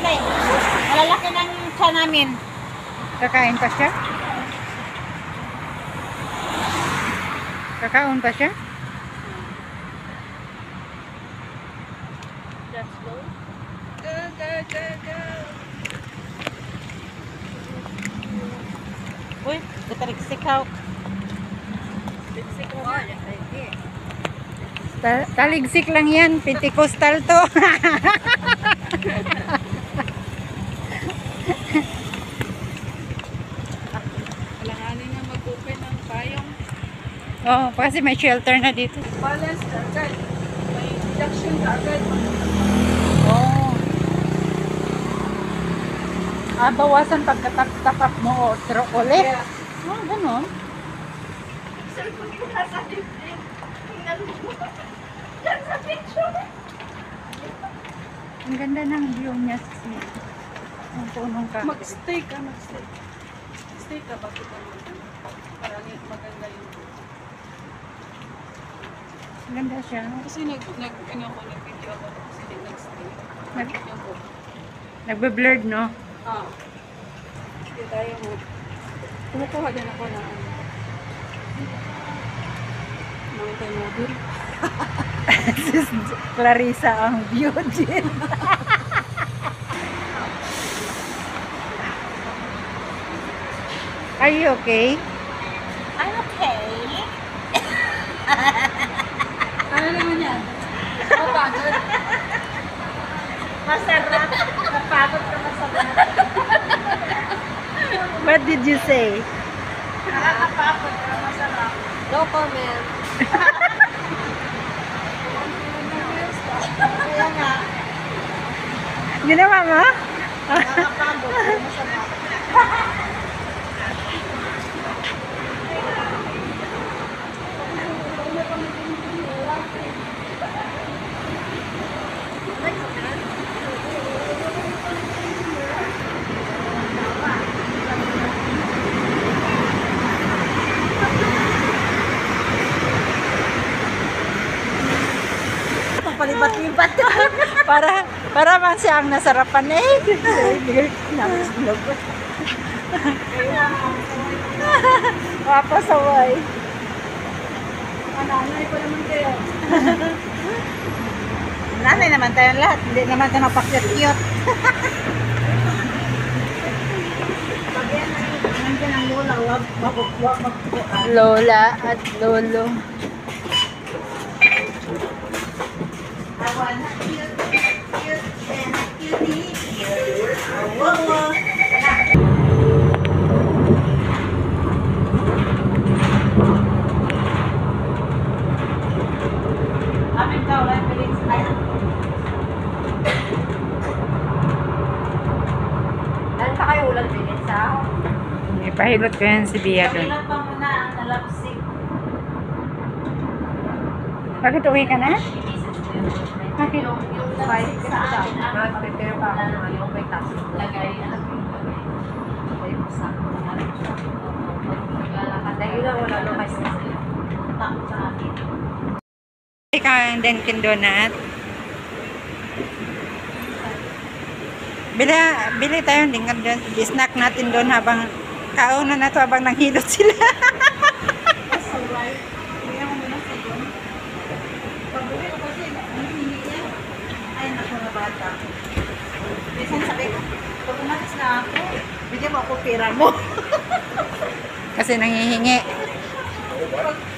na eh. Malalaki ng siya namin. Kakain pa siya? Kakaon pa siya? Let's go. Go, go, go, go. Uy, katariksik how. Taligsik lang yan. Pentecostal to. Kailanganin na mag-open ng payong. Oo, kasi may shelter na dito. Balance ka agad. May injection ka agad. Oo. Bawasan pagkatap-tapap mo o trok ulit. Yeah. Oh, ganun. Cellphone ko nasa dibdib. Tingnan mo. Yan sa picture. Ang ganda ng view niya sa ang punong ka. Mag-stay ka, mag-stay. Stay ka bago ka para maganda yung Ganda siya. kasi nag-video ako kasi nag-stay. Yung po. Nagbe-blurred, no? Ah. Hindi tayo mo. Kumukuha din ako na mountain mobile. Sis Clarissa ang view din. Are you okay? I'm okay. Ano naman yan? Mapagod. Masarap. Napagod ka masarap. What did you say? Nakakapagod ka masarap. No comment. Kaya nga, Ginawa mo? nakakapagod ka masarap. Palibat-libat. Para man siya ang nasarapan eh. Papasaway. Nanay ko naman kayo. Nanay naman tayong lahat. Hindi naman tayo mapakyat-kyot. Pag yan ay nandiyan ang lola, wag magpuan. Lola at lolo. Awan na cute, cute, and a cutie, cute. Wow. Amin daw, like bilis tayo. Dahil pa kayo ulan bilis ha? Ipahilot ko yan si Bia doon. Kabilat pa muna ang nalapsik. Bakit uwi ka na? Bakit? Yung five kasi siya. Mag-prepare pa ako ng yung may task. Lagay. Ay, sa dahil lang wala nang kasi. Takot sa akin. Ikaw ang Dunkin Donut. Bili tayo ng Dunkin Donut. I-snack natin doon habang kaunan na to habang nanghilot sila. Alright. Hindi ako muna sa doon. Pag-uwi ko kasi, nangihingi niya. Ay, naku na bata. Minsan sabi ko, pag umalis na ako, bigyan mo ako pera mo. Kasi nanghihingi.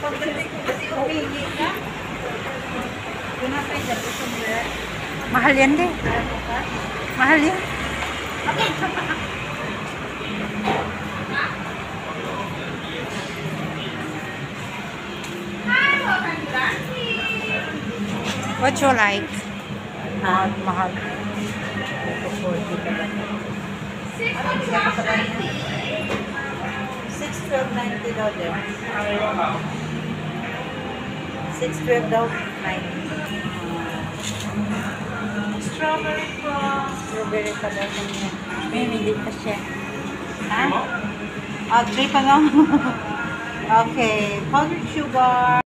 Pagdating ko kasi umihingi ka. Doon na tayo dyan. Gusto mo yan? Mahal yan din. Ano ka? Mahal yan. What you like? Mahal. 612.90 daw din. 612 daw, 90. Strawberry from... Strawberry pa daw niya. May pa siya. Ha? Ah, 3 pa lang. Okay. Powdered sugar.